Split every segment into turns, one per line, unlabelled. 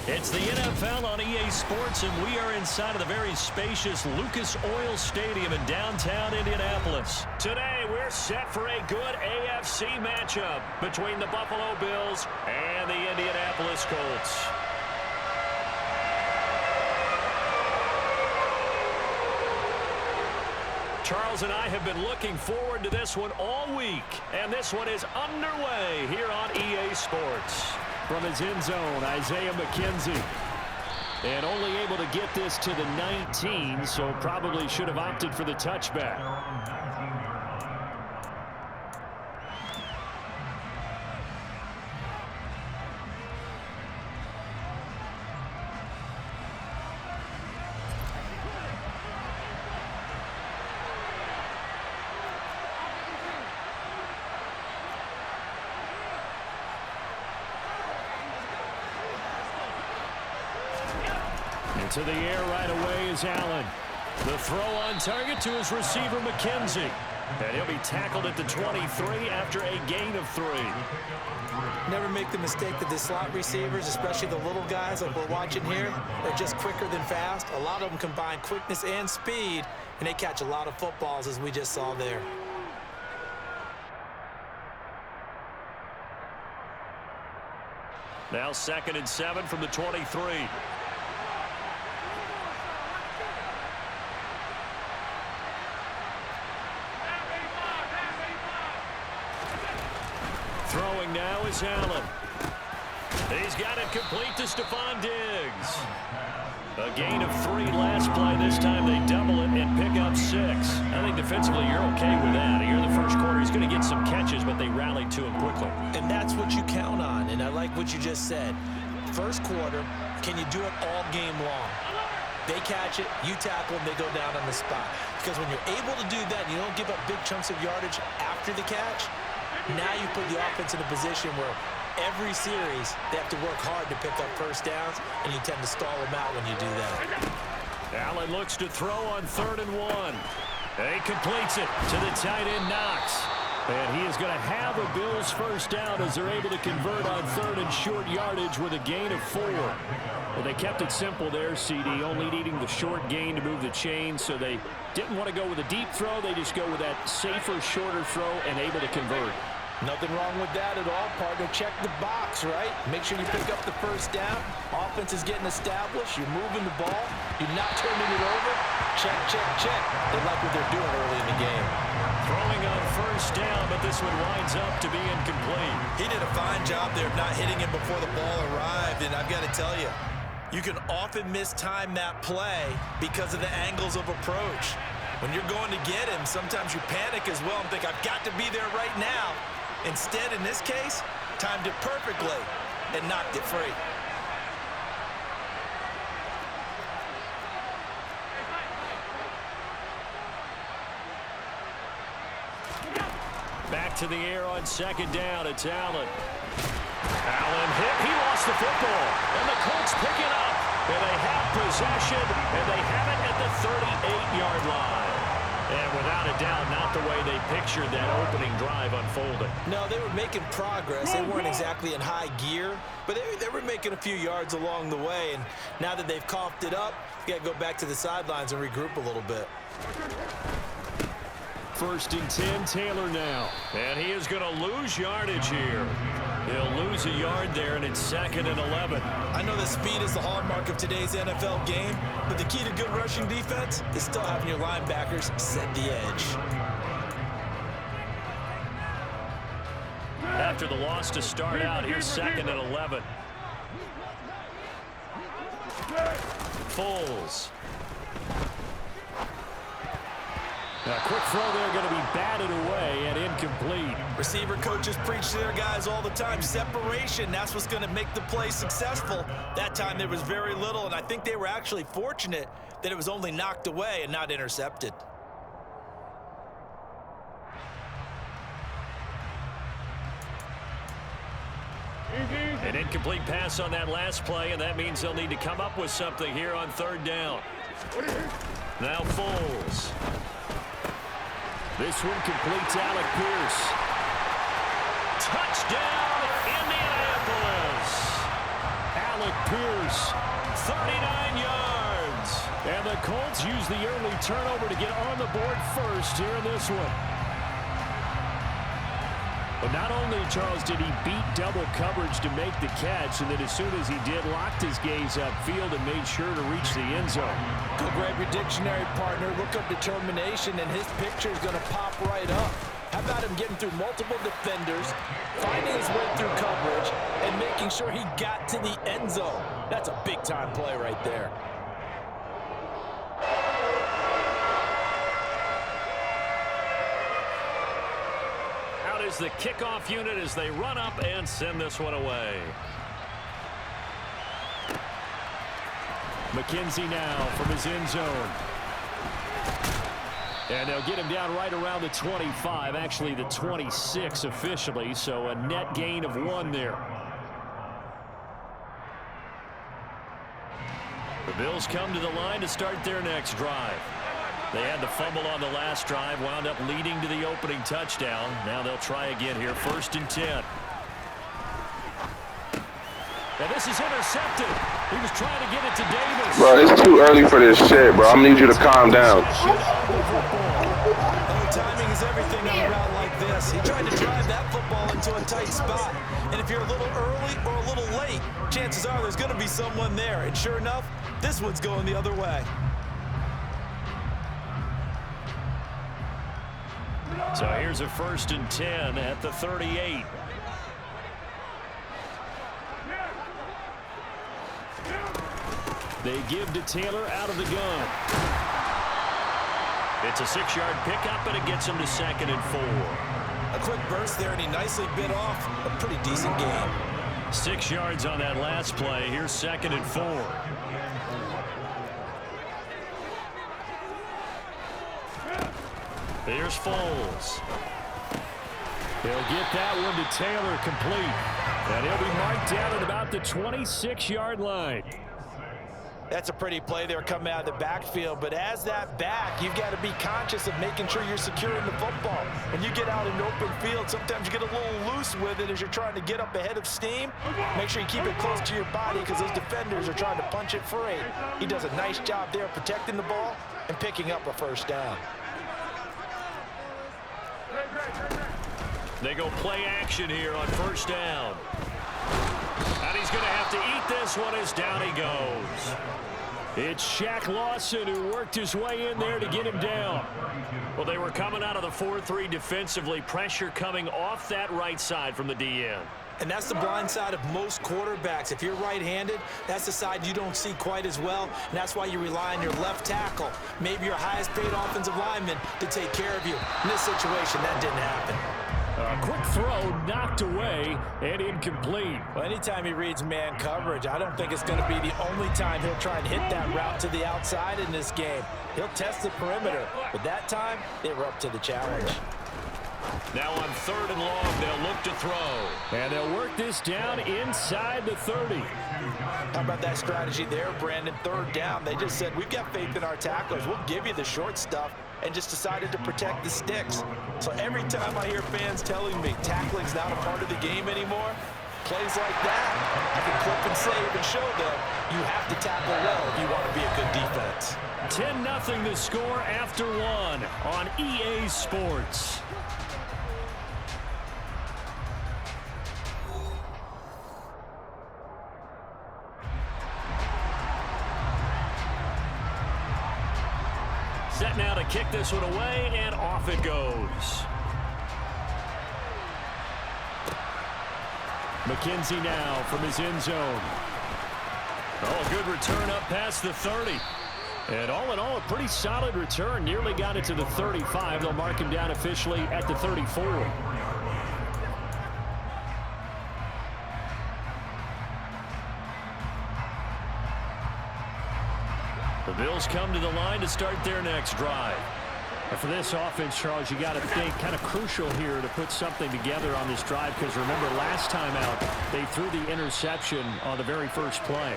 It's the NFL on EA Sports, and we are inside of the very spacious Lucas Oil Stadium in downtown Indianapolis. Today, we're set for a good AFC matchup between the Buffalo Bills and the Indianapolis Colts. Charles and I have been looking forward to this one all week, and this one is underway here on EA Sports. From his end zone, Isaiah McKenzie. And only able to get this to the 19, so probably should have opted for the touchback. To the air right away is Allen. The throw on target to his receiver, McKenzie. And he'll be tackled at the 23 after a gain of 3.
Never make the mistake that the slot receivers, especially the little guys like we're watching here, are just quicker than fast. A lot of them combine quickness and speed, and they catch a lot of footballs, as we just saw there.
Now 2nd and 7 from the 23. Throwing now is Allen. He's got it complete to Stephon Diggs. A gain of 3 last play. This time they double it and pick up 6. I think defensively you're okay with that. Here in the first quarter, he's going to get some catches, but they rallied to him quickly.
And that's what you count on, and I like what you just said. First quarter, can you do it all game long? They catch it, you tackle them, they go down on the spot. Because when you're able to do that, you don't give up big chunks of yardage after the catch. Now you put the offense in a position where every series they have to work hard to pick up first downs, and you tend to stall them out when you do that.
Allen looks to throw on 3rd and 1. And he completes it to the tight end, Knox. And he is going to have a Bills first down as they're able to convert on 3rd and short yardage with a gain of 4. Well, they kept it simple there, CD, only needing the short gain to move the chain, so they didn't want to go with a deep throw. They just go with that safer, shorter throw and able to convert.
Nothing wrong with that at all, partner. Check the box, right? Make sure you pick up the first down. Offense is getting established. You're moving the ball. You're not turning it over. Check, check, check. They like what they're doing early in the game.
Throwing on first down, but this one winds up to be incomplete.
He did a fine job there of not hitting him before the ball arrived, and I've got to tell you, you can often mistime that play because of the angles of approach. When you're going to get him, sometimes you panic as well and think, I've got to be there right now. Instead, in this case, timed it perfectly and knocked it free.
Back to the air on 2nd down. It's Allen. Allen hit. He lost the football. And the Colts pick it up. And they have possession. And they have it at the 38-yard line. And without a doubt, not the way they pictured that opening drive unfolding.
No, they were making progress. They weren't exactly in high gear, but they were making a few yards along the way. And now that they've coughed it up, you got to go back to the sidelines and regroup a little bit.
1st and 10, Taylor now. And he is going to lose yardage here. He'll lose a yard there, and it's 2nd and 11.
I know that speed is the hallmark of today's NFL game, but the key to good rushing defense is still having your linebackers set the edge.
After the loss to start out, here's 2nd and 11. Foles. A quick throw there, going to be batted away and incomplete.
Receiver coaches preach to their guys all the time. Separation, that's what's going to make the play successful. That time there was very little, and I think they were actually fortunate that it was only knocked away and not intercepted.
An incomplete pass on that last play, and that means they'll need to come up with something here on 3rd down. Now Foles. This one completes Alec Pierce. Touchdown, Indianapolis. Alec Pierce. 39 yards. And the Colts use the early turnover to get on the board first here in this one. But not only, Charles, did he beat double coverage to make the catch, and then as soon as he did, locked his gaze upfield and made sure to reach the end zone.
Go grab your dictionary, partner. Look up determination, and his picture is going to pop right up. How about him getting through multiple defenders, finding his way through coverage, and making sure he got to the end zone? That's a big-time play right there.
Out is the kickoff unit as they run up and send this one away. McKenzie now from his end zone. And they'll get him down right around the 25, actually the 26 officially, so a net gain of 1 there. The Bills come to the line to start their next drive. They had the fumble on the last drive, wound up leading to the opening touchdown. Now they'll try again here, 1st and 10. And this is intercepted. He was trying to get it to Davis.
Bro, it's too early for this shit, bro. I'm gonna need you to calm down.
Timing is everything on a route like this. He tried to drive that football into a tight spot. And if you're a little early or a little late, chances are there's going to be someone there. And sure enough, this one's going the other way.
So here's a 1st and 10 at the 38. They give to Taylor out of the gun. It's a 6-yard pickup, and it gets him to 2nd and 4.
A quick burst there, and he nicely bit off a pretty decent game.
6 yards on that last play. Here's 2nd and 4. Here's Foles. He'll get that one to Taylor complete. And he'll be marked down at about the 26-yard line.
That's a pretty play there coming out of the backfield. But as that back, you've got to be conscious of making sure you're securing the football. When you get out in open field, sometimes you get a little loose with it as you're trying to get up ahead of steam. Make sure you keep it close to your body because those defenders are trying to punch it free. He does a nice job there protecting the ball and picking up a 1st down.
They go play action here on 1st down. And he's going to have to eat this one as down he goes. It's Shaq Lawson who worked his way in there to get him down. Well, they were coming out of the 4-3 defensively. Pressure coming off that right side from the DN.
And that's the blind side of most quarterbacks. If you're right-handed, that's the side you don't see quite as well, and that's why you rely on your left tackle, maybe your highest-paid offensive lineman, to take care of you. In this situation, that didn't happen.
A quick throw knocked away and incomplete.
Well, anytime he reads man coverage, I don't think it's going to be the only time he'll try and hit that route to the outside in this game. He'll test the perimeter, but that time, they were up to the challenge.
Now on 3rd and long, they'll look to throw. And they'll work this down inside the 30.
How about that strategy there, Brandon? 3rd down, they just said, we've got faith in our tacklers. We'll give you the short stuff, and just decided to protect the sticks. So every time I hear fans telling me tackling's not a part of the game anymore, plays like that, I can clip and save and show them you have to tackle well if you want to be a good defense.
10-0 the score after 1 on EA Sports. Set now to kick this one away, and off it goes. McKenzie now from his end zone. Oh, a good return up past the 30. And all in all, a pretty solid return. Nearly got it to the 35. They'll mark him down officially at the 34. The Bills come to the line to start their next drive. And for this offense, Charles, you got to think kind of crucial here to put something together on this drive, because remember last time out they threw the interception on the very first play.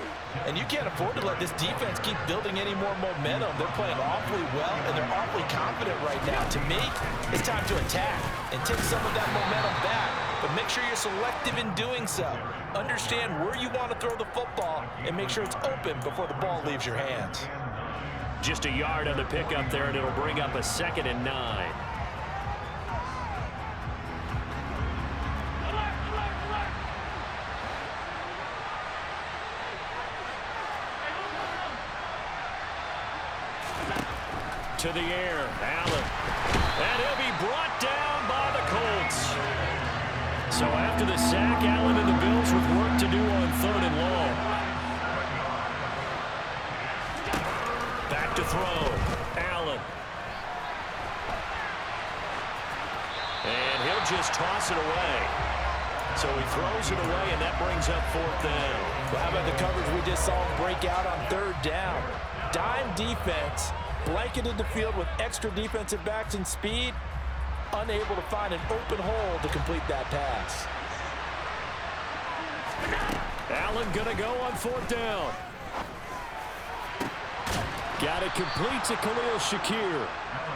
And you can't afford to let this defense keep building any more momentum. They're playing awfully well, and they're awfully confident right now. To me, it's time to attack and take some of that momentum back. but make sure you're selective in doing so. Understand where you want to throw the football and make sure it's open before the ball leaves your hands.
Just a yard on the pickup there, and it'll bring up a 2nd and 9. To the air, Allen. And he'll be brought down by the Colts. So after the sack, Allen and the Bills with work to do on 3rd and long. Back to throw, Allen. And he'll just toss it away. So he throws it away, and that brings up 4th down.
Well, how about the coverage we just saw break out on 3rd down? Dime defense. Blanketed the field with extra defensive backs and speed, unable to find an open hole to complete that pass.
Allen gonna go on 4th down. Got it complete to Khalil Shakir.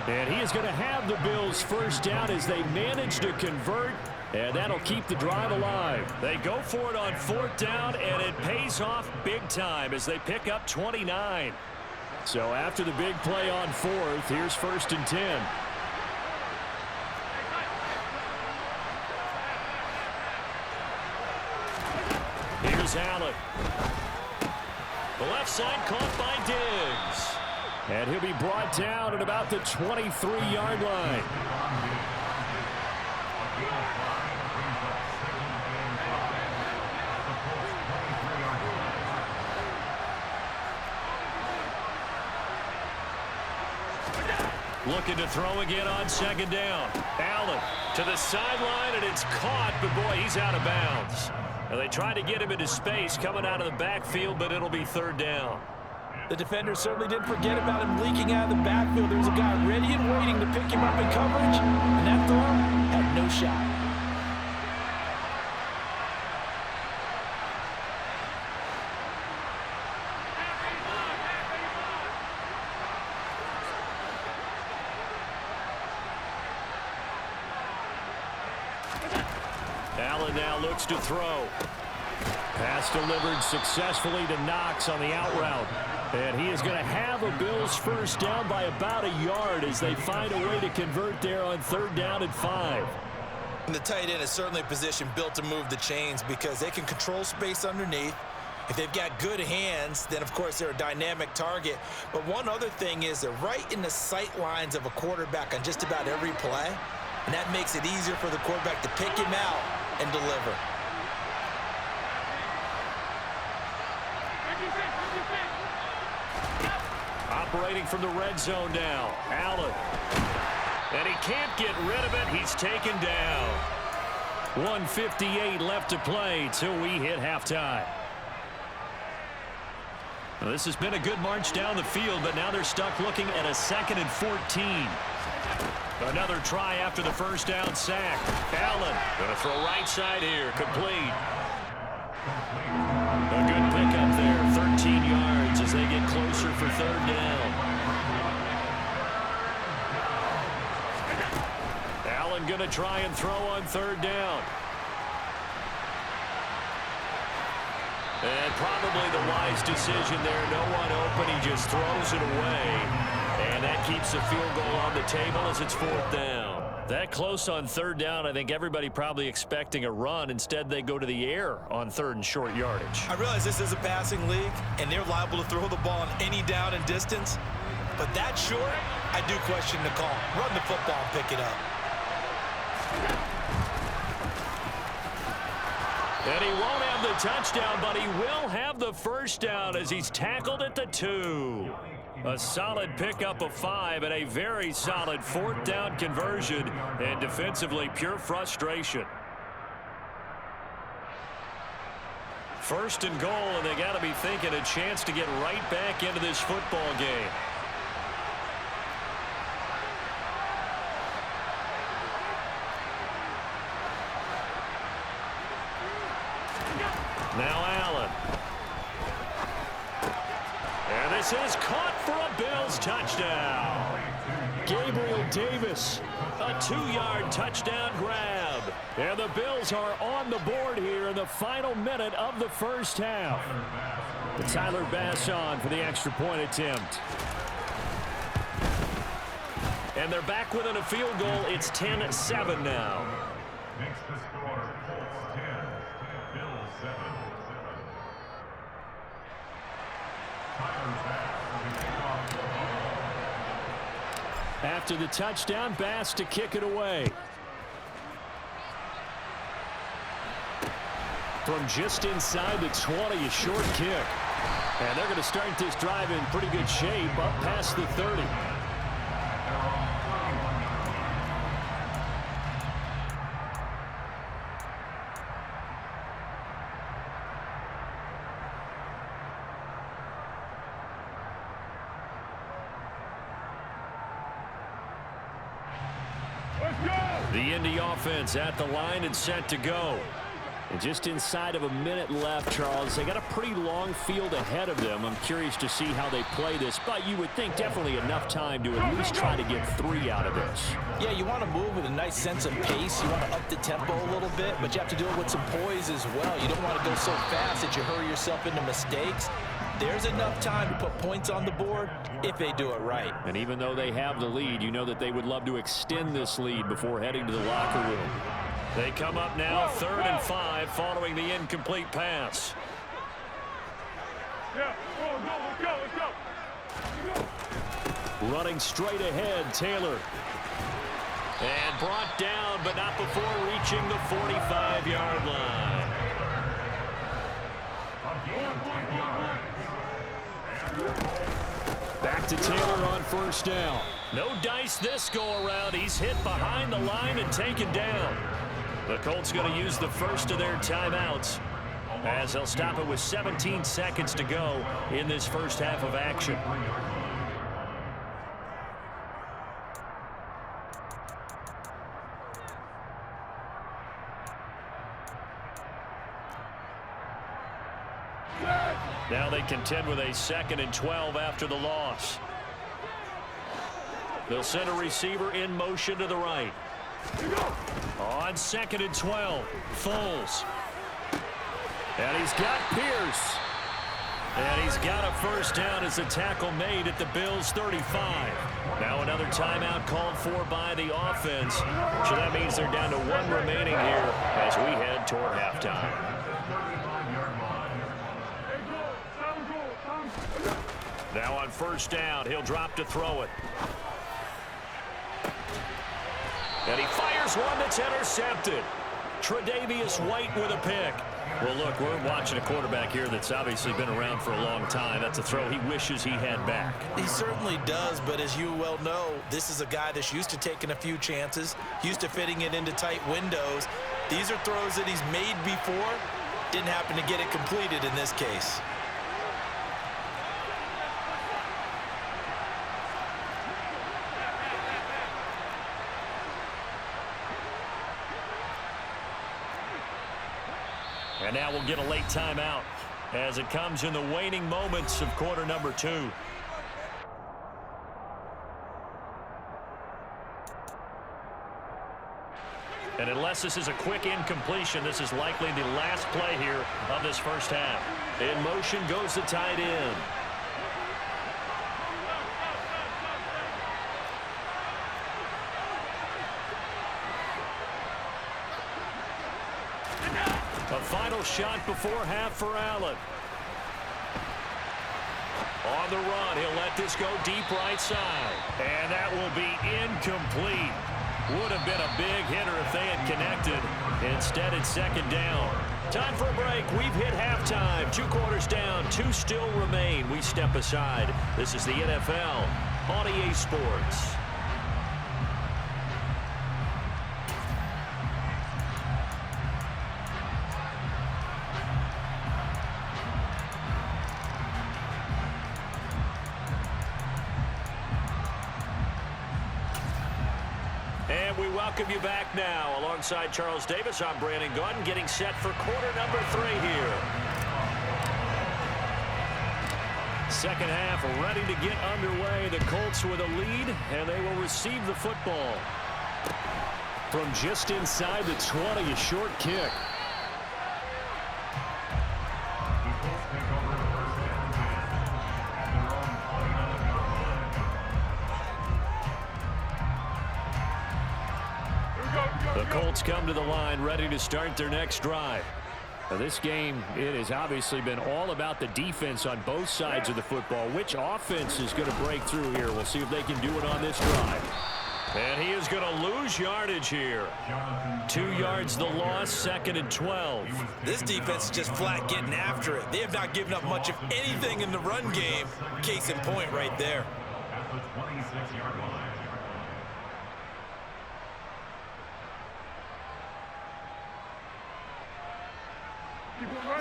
And he is going to have the Bills 1st down as they manage to convert, and that'll keep the drive alive. They go for it on 4th down, and it pays off big time as they pick up 29. So after the big play on 4th, here's 1st and 10. Here's Allen. The left side caught by Diggs. And he'll be brought down at about the 23-yard line. Looking to throw again on 2nd down. Allen to the sideline, and it's caught, but boy, he's out of bounds. Now they tried to get him into space coming out of the backfield, but it'll be 3rd down.
The defender certainly didn't forget about him leaking out of the backfield. There was a guy ready and waiting to pick him up in coverage, and that throw had no shot.
Allen now looks to throw. Pass delivered successfully to Knox on the out route. And he is going to have a Bills 1st down by about a yard as they find a way to convert there on 3rd down and 5.
And the tight end is certainly a position built to move the chains because they can control space underneath. If they've got good hands, then, of course, they're a dynamic target. But one other thing is they're right in the sight lines of a quarterback on just about every play. And that makes it easier for the quarterback to pick him out and deliver.
Operating from the red zone now. Allen. And he can't get rid of it. He's taken down. 1:58 left to play till we hit halftime. Well, this has been a good march down the field, but now they're stuck looking at a 2nd and 14. Another try after the 1st down sack. Allen going to throw right side here. Complete. A good pickup there. 13 yards as they get closer for 3rd down. Allen going to try and throw on 3rd down. And probably the wise decision there. No one open. He just throws it away. And that keeps the field goal on the table as it's 4th down. That close on 3rd down, I think everybody probably expecting a run. Instead, they go to the air on 3rd and short yardage.
I realize this is a passing league, and they're liable to throw the ball on any down and distance. But that short, I do question the call. Run the football and pick it up.
And he won't have the touchdown, but he will have the 1st down as he's tackled at the 2. A solid pickup of 5 and a very solid 4th down conversion, and defensively pure frustration. 1st and goal, and they got to be thinking a chance to get right back into this football game. Now Allen. And this is caught for a Bills touchdown. Gabriel Davis, a 2-yard touchdown grab. And the Bills are on the board here in the final minute of the first half. Tyler Bass on for the extra point attempt. And they're back within a field goal. It's 10-7 now.
Makes the score Colts 10, Bills 7. Tyler Bass.
After the touchdown, Bass to kick it away. From just inside the 20, a short kick. And they're going to start this drive in pretty good shape up past the 30. The Indy offense at the line and set to go. And just inside of a minute left, Charles. They got a pretty long field ahead of them. I'm curious to see how they play this, but you would think definitely enough time to at least try to get 3 out of this.
Yeah, you want to move with a nice sense of pace. You want to up the tempo a little bit, but you have to do it with some poise as well. You don't want to go so fast that you hurry yourself into mistakes. There's enough time to put points on the board if they do it right.
And even though they have the lead, you know that they would love to extend this lead before heading to the locker room. They come up now 3rd and 5 following the incomplete pass.
Let's go.
Running straight ahead, Taylor. And brought down, but not before reaching the 45-yard line. Back to Taylor on first down. No dice this go-around. He's hit behind the line and taken down. The Colts going to use the first of their timeouts as they'll stop it with 17 seconds to go in this first half of action. Now they contend with a 2nd and 12 after the loss. They'll send a receiver in motion to the right. On 2nd and 12, Foles. And he's got Pierce. And he's got a first down as a tackle made at the Bills' 35. Now another timeout called for by the offense. So that means they're down to 1 remaining here as we head toward halftime. Now on first down, he'll drop to throw it. And he fires one that's intercepted. Tre'Davious White with a pick. Well, look, we're watching a quarterback here that's obviously been around for a long time. That's a throw he wishes he had back.
He certainly does, but as you well know, this is a guy that's used to taking a few chances, used to fitting it into tight windows. These are throws that he's made before. Didn't happen to get it completed in this case.
And now we'll get a late timeout as it comes in the waning moments of quarter number 2. And unless this is a quick incompletion, this is likely the last play here of this first half. In motion goes the tight end. A final shot before half for Allen. On the run, he'll let this go deep right side. And that will be incomplete. Would have been a big hitter if they had connected. Instead, it's 2nd down. Time for a break. We've hit halftime. 2 quarters down. 2 still remain. We step aside. This is the NFL on EA Sports. And we welcome you back now. Alongside Charles Davis, I'm Brandon Gunn, getting set for quarter number 3 here. Second half ready to get underway. The Colts with a lead, and they will receive the football. from just inside the 20, a short kick. The Colts come to the line ready to start their next drive. Now this game, it has obviously been all about the defense on both sides of the football. Which offense is going to break through here? We'll see if they can do it on this drive. And he is going to lose yardage here. 2 yards the loss, 2nd and 12.
This defense is just flat getting after it. They have not given up much of anything in the run game. Case in point right there.
At the 26-yard line.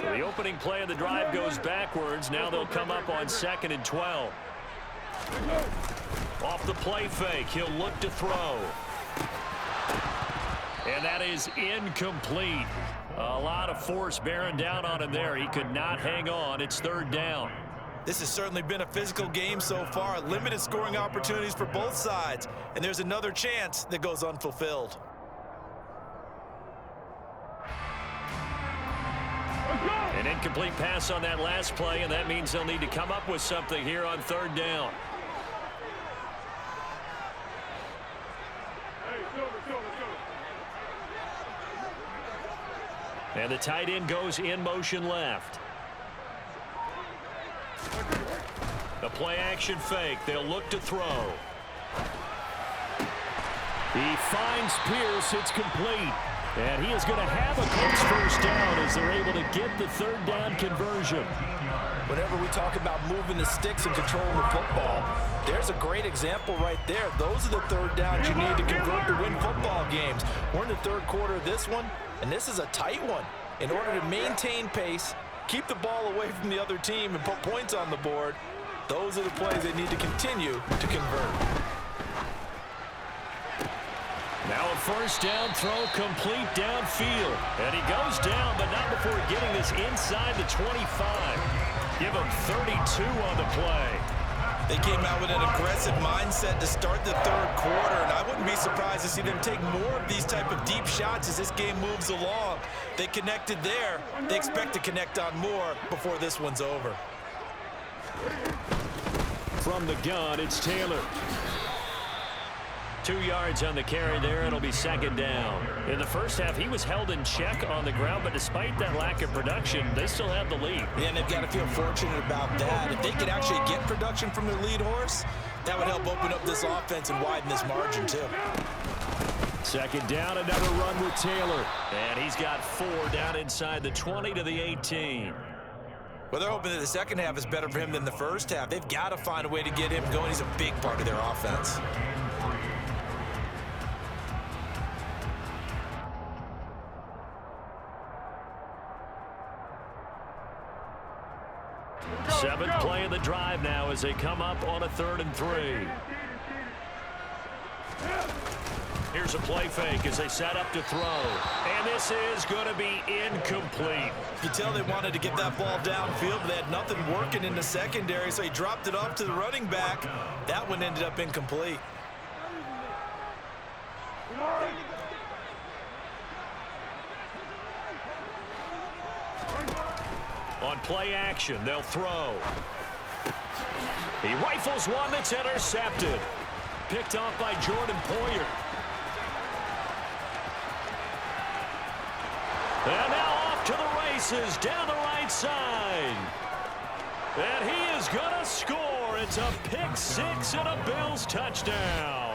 So the opening play of the drive goes backwards. Now they'll come up on 2nd and 12. Off the play fake, he'll look to throw. And that is incomplete. A lot of force bearing down on him there. He could not hang on. It's 3rd down.
This has certainly been a physical game so far. Limited scoring opportunities for both sides. And there's another chance that goes unfulfilled.
An incomplete pass on that last play, and that means they'll need to come up with something here on 3rd down. And the tight end goes in motion left. The play action fake. They'll look to throw. He finds Pierce. It's complete. And he is going to have a Colts first down as they're able to get the 3rd down conversion.
Whenever we talk about moving the sticks and controlling the football, there's a great example right there. Those are the 3rd downs you need to convert to win football games. We're in the 3rd quarter of this one, and this is a tight one. In order to maintain pace, keep the ball away from the other team, and put points on the board, those are the plays they need to continue to convert.
Now a first down throw complete downfield. And he goes down, but not before getting this inside the 25. Give him 32 on the play.
They came out with an aggressive mindset to start the 3rd quarter, and I wouldn't be surprised to see them take more of these type of deep shots as this game moves along. They connected there. They expect to connect on more before this one's over.
From the gun, it's Taylor. 2 yards on the carry there. It'll be 2nd down. In the first half, he was held in check on the ground, but despite that lack of production, they still have the lead.
Yeah, and they've got to feel fortunate about that. If they could actually get production from their lead horse, that would help open up this offense and widen this margin, too.
2nd down, another run with Taylor. And he's got 4 down inside the 20 to the 18.
Well, they're hoping that the second half is better for him than the first half. They've got to find a way to get him going. He's a big part of their offense.
Seventh play of the drive now as they come up on a 3rd and 3. Here's a play fake as they set up to throw. And this is going to be incomplete.
You tell they wanted to get that ball downfield, but they had nothing working in the secondary, so he dropped it off to the running back. That one ended up incomplete.
On play action, they'll throw. He rifles one that's intercepted. Picked off by Jordan Poyer. And now off to the races down the right side. And he is going to score. It's a pick 6 and a Bills touchdown.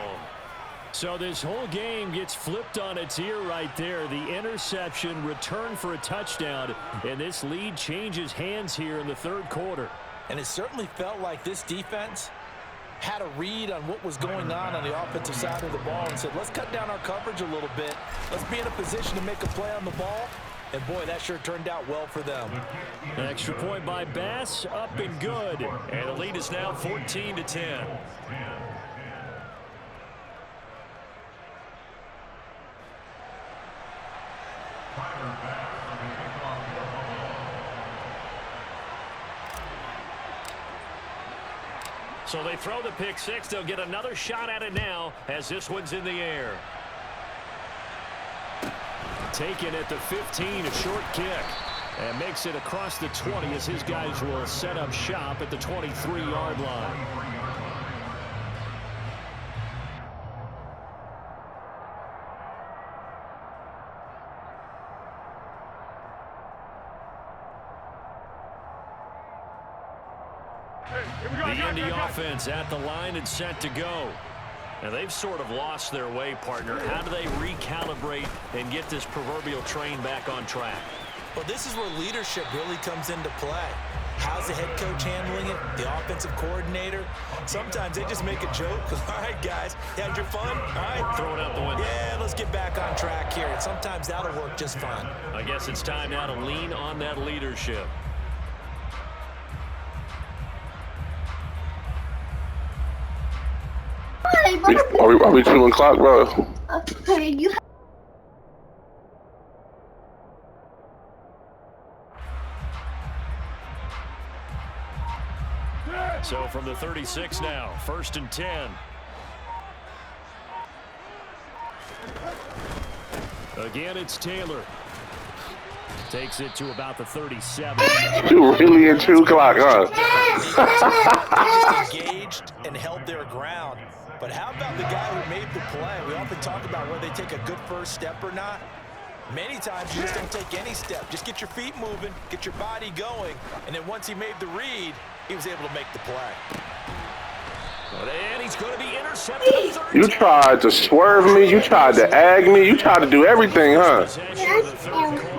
So this whole game gets flipped on its ear right there. The interception, return for a touchdown, and this lead changes hands here in the 3rd quarter.
And it certainly felt like this defense had a read on what was going on the offensive side of the ball and said, let's cut down our coverage a little bit. Let's be in a position to make a play on the ball. And, boy, that sure turned out well for them.
An extra point by Bass, up and good. And the lead is now 14-10. So they throw the pick 6. They'll get another shot at it now as this one's in the air. taken at the 15, a short kick. And makes it across the 20 as his guys will set up shop at the 23-yard line. The Indy offense at the line and set to go. And they've sort of lost their way, partner. How do they recalibrate and get this proverbial train back on track?
Well, this is where leadership really comes into play. How's the head coach handling it? The offensive coordinator? Sometimes they just make a joke. All right, guys, you had your fun? All right.
Throw it out the window.
Yeah, let's get back on track here. And sometimes that'll work just fine.
I guess it's time now to lean on that leadership.
Are we chewing clock, bro?
Okay, you.
So from the 36 now, 1st and 10. Again, it's Taylor. Takes it to about the 37.
You really in chew clock, huh?
They just engaged and held their ground. But how about the guy who made the play? We often talk about whether they take a good first step or not. Many times you just don't take any step. Just get your feet moving, get your body going, and then once he made the read, he was able to make the play.
And he's going to be intercepted.
You tried to swerve me. You tried to ag me. You tried to do everything, huh?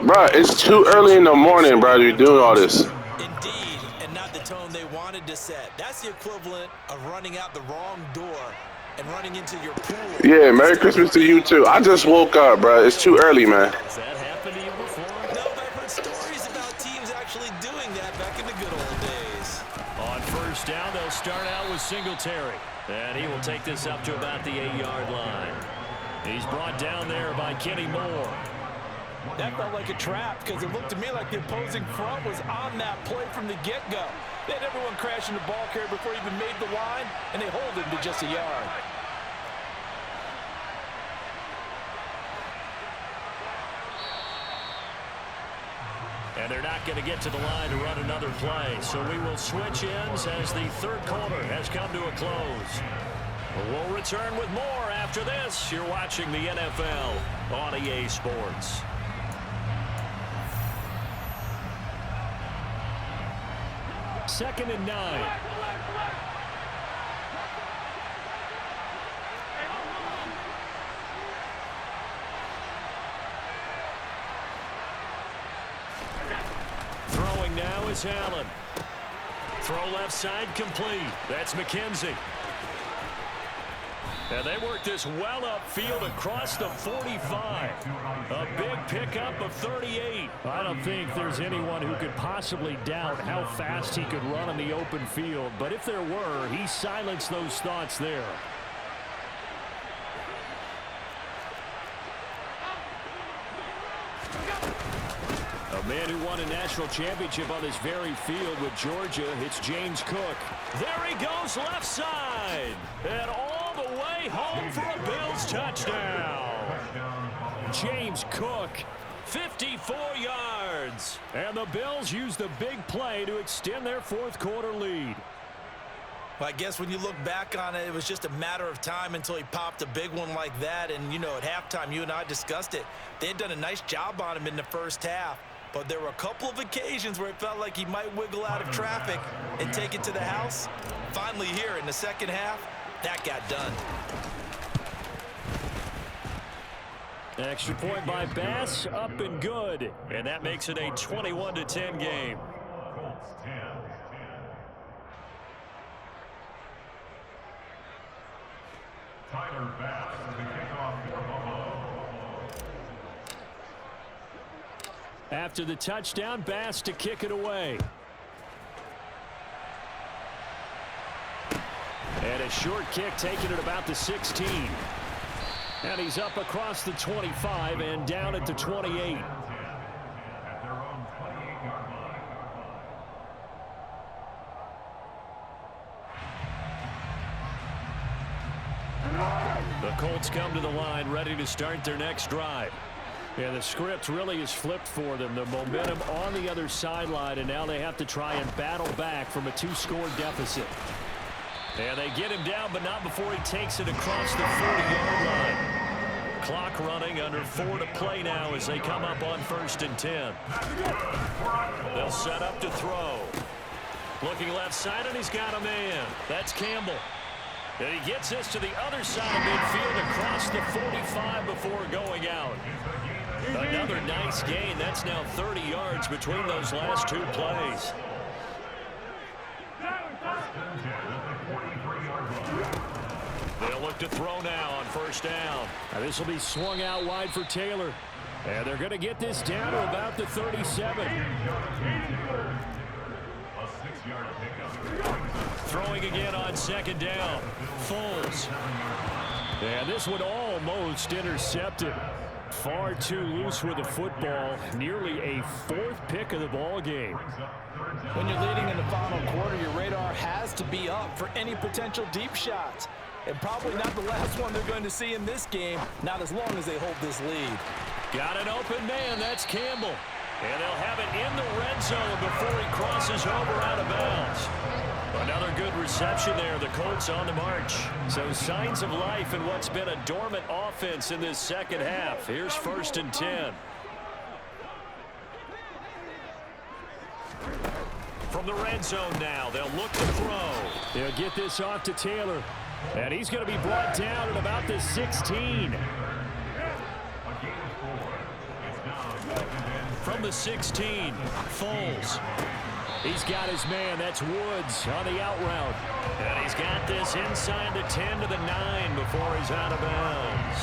Bruh, it's too early in the morning, bro, to be doing all this.
Indeed, and not the tone they wanted to set. That's the equivalent of running out the wrong door and running into your pool.
Yeah, Merry Christmas to you, too. I just woke up, bro. It's too early, man.
Has that happened to you before?
No, but I've heard stories about teams actually doing that back in the good old days.
On 1st down, they'll start out with Singletary. And he will take this up to about the 8-yard line. He's brought down there by Kenny Moore.
That felt like a trap because it looked to me like the opposing front was on that play from the get-go. They had everyone crashing the ball carrier before he even made the line, and they hold him to just a yard.
And they're not going to get to the line to run another play. So we will switch ends as the 3rd quarter has come to a close. We'll return with more after this. You're watching the NFL on EA Sports. Second and 9. Throwing now is Allen. Throw left side complete. That's McKenzie. And they work this well upfield across the 45. A big pickup of 38. I don't think there's anyone who could possibly doubt how fast he could run in the open field. But if there were, he silenced those thoughts there. A man who won a national championship on this very field with Georgia. It's James Cook. There he goes left side. And all the way home for a Bills touchdown. James Cook, 54 yards. And the Bills use the big play to extend their 4th quarter lead.
Well, I guess when you look back on it, it was just a matter of time until he popped a big one like that. And, you know, at halftime, you and I discussed it. They had done a nice job on him in the first half. But there were a couple of occasions where it felt like he might wiggle out of traffic and take it to the house. Finally here in the second half, that got done.
Extra point by Bass, up and good. And that makes it a 21-10 game.
Colts 10. Tyler Bass, the kickoff for Buffalo.
After the touchdown, Bass to kick it away. And a short kick taken at about the 16. And he's up across the 25 and down at the 28.
At their own 28-yard line.
The Colts come to the line ready to start their next drive. Yeah, the script really is flipped for them. The momentum on the other sideline, and now they have to try and battle back from a 2-score deficit. And they get him down, but not before he takes it across the 40-yard line. Clock running, under 4 to play now as they come up on 1st and 10. They'll set up to throw. Looking left side, and he's got a man. That's Campbell. And he gets this to the other side of midfield across the 45 before going out. Another nice gain. That's now 30 yards between those last 2 plays. They'll look to throw now on 1st down. Now this will be swung out wide for Taylor. And they're going to get this down to about the 37. Throwing again on 2nd down. Foles. And this one almost intercepted. Far too loose with the football. Nearly a 4th pick of the ball game.
When you're leading in the final quarter, your radar has to be up for any potential deep shots. And probably not the last one they're going to see in this game, not as long as they hold this lead.
Got an open man. That's Campbell. And they'll have it in the red zone before he crosses over out of bounds. Another good reception there. The Colts on the march. So signs of life in what's been a dormant offense in this second half. Here's 1st and 10. From the red zone now, they'll look to throw. They'll get this off to Taylor. And he's going to be brought down at about the 16. From the 16, Foles. He's got his man. That's Woods on the out route. And he's got this inside the 10 to the 9 before he's out of bounds.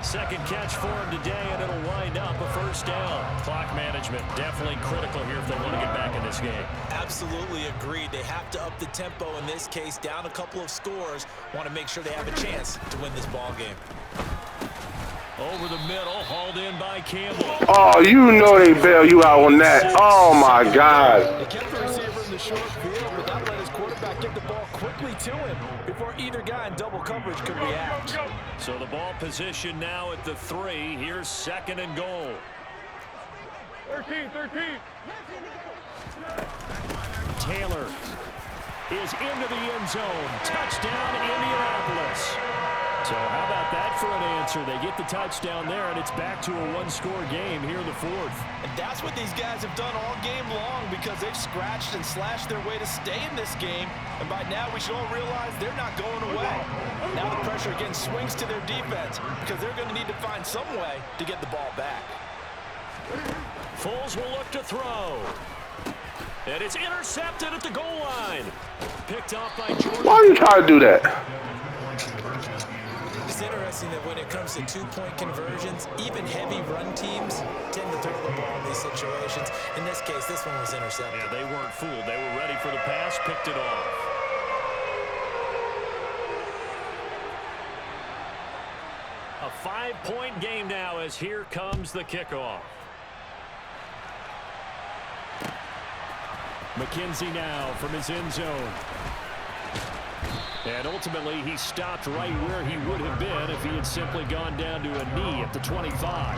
Second catch for him today, and it'll wind up a 1st down. Clock management definitely critical here if they want to get back in this game.
Absolutely agreed. They have to up the tempo in this case, down a couple of scores. Want to make sure they have a chance to win this ball game.
Over the middle, hauled in by Campbell.
Oh, you know they bail you out on that. Oh, my God.
They kept the receiver in the short field, but that let his quarterback get the ball quickly to him before either guy in double coverage could react.
So the ball position now at the 3. Here's 2nd and goal.
13.
Taylor is into the end zone. Touchdown, Indianapolis. So how about that for an answer? They get the touchdown there, and it's back to a 1-score game here in the 4th.
And that's what these guys have done all game long because they've scratched and slashed their way to stay in this game. And by now, we should all realize they're not going away. Now the pressure again swings to their defense because they're going to need to find some way to get the ball back.
Foles will look to throw. And it's intercepted at the goal line. Picked off by Jordan.
Why are you trying to do that?
It's interesting that when it comes to 2-point conversions, even heavy run teams tend to throw the ball in these situations. In this case, this one was intercepted.
Yeah, they weren't fooled. They were ready for the pass, picked it off. A 5-point game now as here comes the kickoff. McKenzie now from his end zone. And ultimately, he stopped right where he would have been if he had simply gone down to a knee at the 25.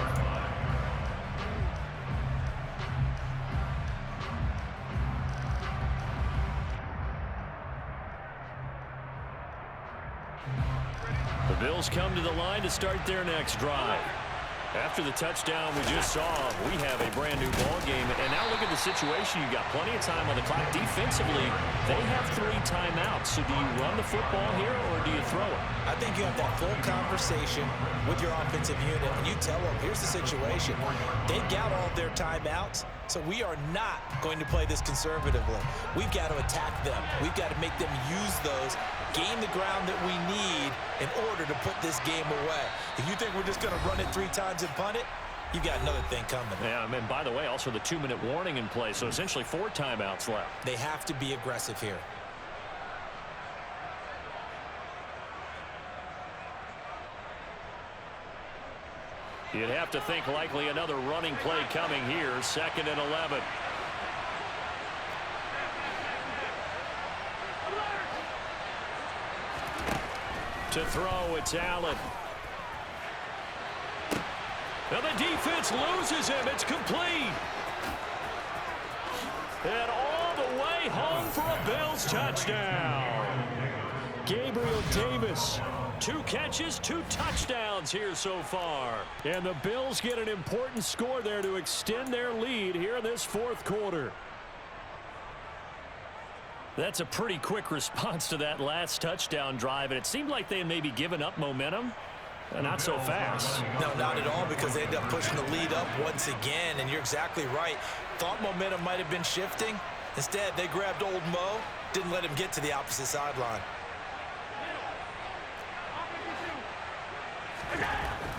The Bills come to the line to start their next drive. After the touchdown we just saw, we have a brand new ball game. And now look at the situation. You've got plenty of time on the clock. Defensively, they have 3 timeouts. So do you run the football here or do you throw it?
I think you have that full conversation with your offensive unit, and you tell them, here's the situation. They've got all their timeouts, so we are not going to play this conservatively. We've got to attack them. We've got to make them use those, gain the ground that we need in order to put this game away. If you think we're just going to run it 3 times and punt it, you got another thing coming.
Yeah, I mean, by the way, also the 2-minute warning in play, so essentially 4 timeouts left.
They have to be aggressive here.
You'd have to think likely another running play coming here, 2nd and 11. To throw, it's Allen. And the defense loses him. It's complete. And all the way home for a Bills touchdown. Gabriel Davis, 2 catches, 2 touchdowns here so far. And the Bills get an important score there to extend their lead here in this 4th quarter. That's a pretty quick response to that last touchdown drive, and it seemed like they had maybe given up momentum. Not so fast.
No, not at all, because they end up pushing the lead up once again, and you're exactly right. Thought momentum might have been shifting. Instead, they grabbed old Mo, didn't let him get to the opposite sideline.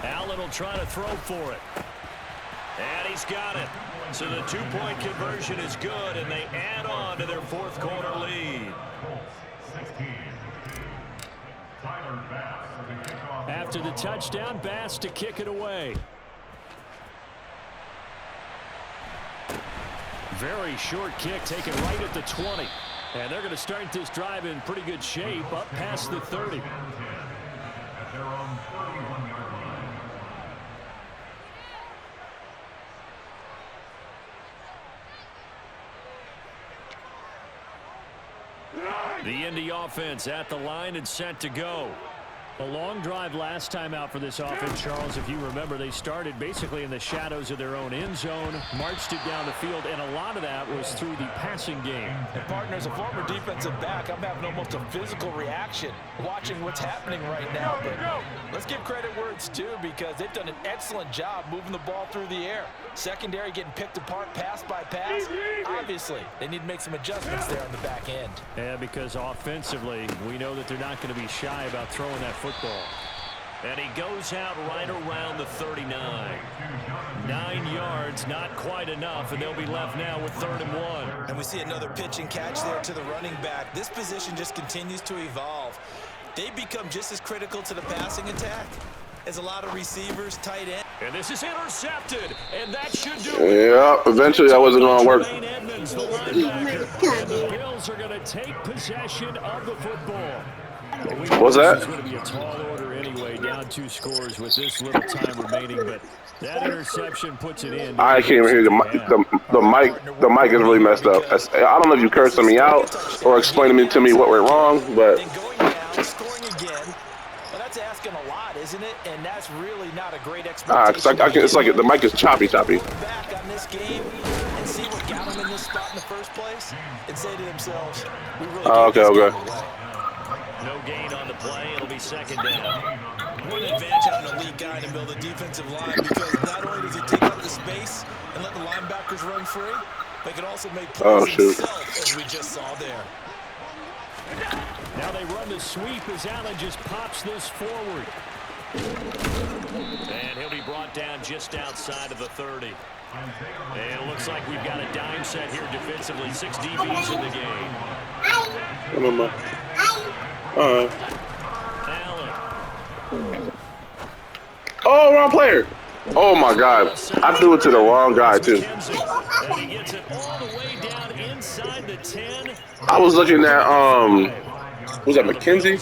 Allen will try to throw for it. And he's got it. So the 2-point conversion is good, and they add on to their 4th quarter lead. After the touchdown, Bass to kick it away. Very short kick taken right at the 20. And they're going to start this drive in pretty good shape up past the 30. The Indy offense at the line and set to go. A long drive last time out for this offense, Charles. If you remember, they started basically in the shadows of their own end zone, marched it down the field, and a lot of that was through the passing game.
And partner, as a former defensive back, I'm having almost a physical reaction watching what's happening right now. But let's give credit where it's due, because they've done an excellent job moving the ball through the air. Secondary getting picked apart pass by pass. Obviously, they need to make some adjustments there on the back end.
Yeah, because offensively, we know that they're not going to be shy about throwing that football. And he goes out right around the 39. 9 yards, not quite enough, and they'll be left now with 3rd and 1.
And we see another pitch and catch there to the running back. This position just continues to evolve. They become just as critical to the passing attack as a lot of receivers, tight end.
And this is intercepted, and that should do it.
Yeah, eventually that wasn't going to work.
Edmonds, the linebacker, and the Bills are going to take possession of the football.
What's that?
It's going to be a tall order anyway, down 2 scores with this little time remaining, but that interception puts it in.
I can't even hear the mic. The mic is really messed up. I don't know if you cursing me out or explaining to me what went wrong, but.
Going down, scoring again. Well, that's asking a lot, isn't it? And that's really not a great expectation.
It's like the mic is choppy.
Back on this game and see what got them in this spot in the first place, and say to themselves, we really
okay.
No gain on the play. It'll be 2nd down.
What an advantage having an elite guy to build a defensive line, because not only does he take up the space and let the linebackers run free, they can also make plays himself, as we just saw there.
Now they run the sweep as Allen just pops this forward. And he'll be brought down just outside of the 30. And it looks like we've got a dime set here defensively. 6 DBs in the game.
Come on, man. Allen. Oh, wrong player. Oh, my God. I threw it to the wrong guy, too.
And he gets it all the way down inside the 10.
I was looking at, was that McKenzie?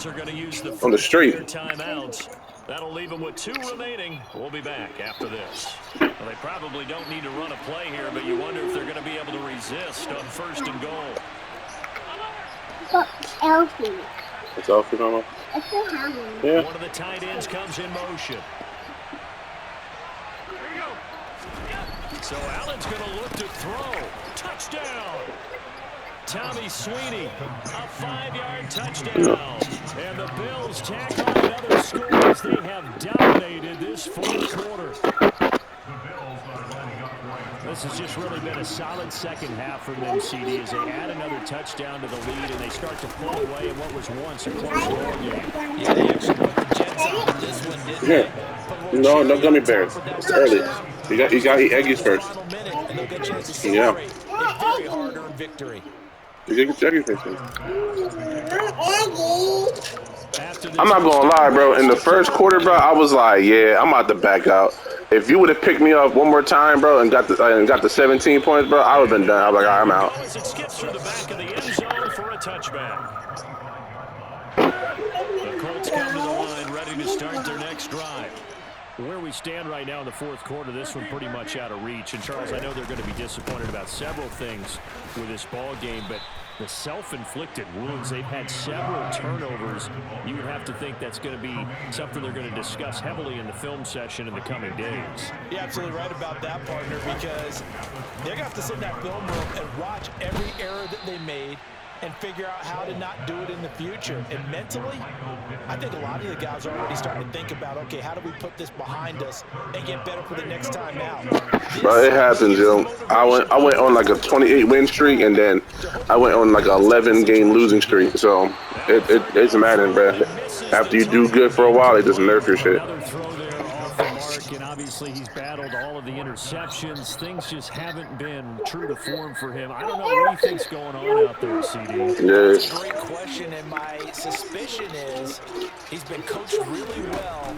On the street.
Timeouts. That'll leave them with 2 remaining. We'll be back after this. Well, they probably don't need to run a play here, but you wonder if they're going to be able to resist on 1st and goal.
Elfie. It's Elfie, Mama? Yeah.
One of the tight ends comes in motion. So Allen's going to look to throw. Touchdown. Tommy Sweeney, a 5-yard touchdown. And the Bills tack on another score as they have dominated this 4th quarter. This has just really been a solid second half from them, CD, as they add another touchdown to the lead and they start to pull away in what was once a close ball game.
Yeah, they actually put the Jets on this one, didn't they?
No gummy bears. It's early. You got to eat Eggies first.
And they'll get a chance to celebrate a very hard-earned victory.
You get Eggies first. I'm not going to lie, bro. In the first quarter, bro, I was like, yeah, I'm about to back out. If you would have picked me up one more time, bro, and got the 17 points, bro, I would have been done. I was like, all right, I'm out.
It skips through the back of the end zone for a touchback. The Colts come to the line, ready to start their next drive. Where we stand right now in the fourth quarter, this one pretty much out of reach. And, Charles, I know they're going to be disappointed about several things with this ball game, but the self-inflicted wounds, they've had several turnovers. You would have to think that's going to be something they're going to discuss heavily in the film session in the coming days.
You're absolutely right about that, partner, because they're going to have to sit in that film room and watch every error that they made and figure out how to not do it in the future. And mentally, I think a lot of the guys are already starting to think about, okay, how do we put this behind us and get better for the next time out?
But it happens, yo. I went on like a 28 win streak, and then I went on like a 11 game losing streak. So it's Madden, bro. After you do good for a while, they just nerf your shit.
Another throw there off the mark, and obviously he's battled all of the interceptions. Things just haven't been true to form for him. I don't know what he thinks going on out there, CD.
That's a great question, and my suspicion is he's been coached really well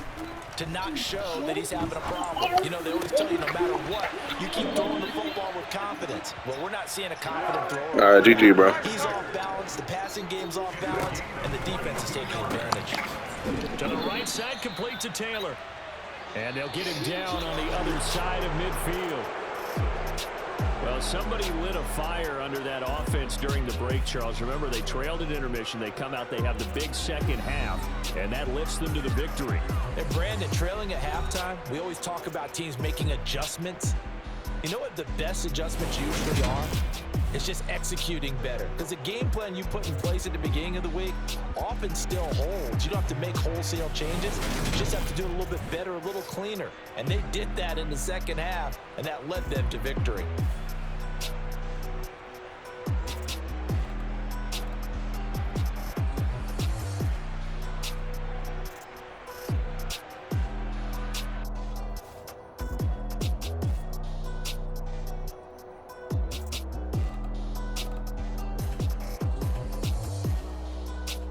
to not show that he's having a problem. You know, they always tell you no matter what, you keep throwing the football with confidence. Well, we're not seeing a confident thrower.
All right, GG, bro.
He's off balance, the passing game's off balance, and the defense is taking advantage.
To the right side, complete to Taylor. And they'll get him down on the other side of midfield. Well, somebody lit a fire under that offense during the break, Charles. Remember, they trailed at intermission. They come out, they have the big second half, and that lifts them to the victory.
And Brandon, trailing at halftime, we always talk about teams making adjustments. You know what the best adjustments usually are? It's just executing better. Because the game plan you put in place at the beginning of the week often still holds. You don't have to make wholesale changes. You just have to do it a little bit better, a little cleaner. And they did that in the second half, and that led them to victory.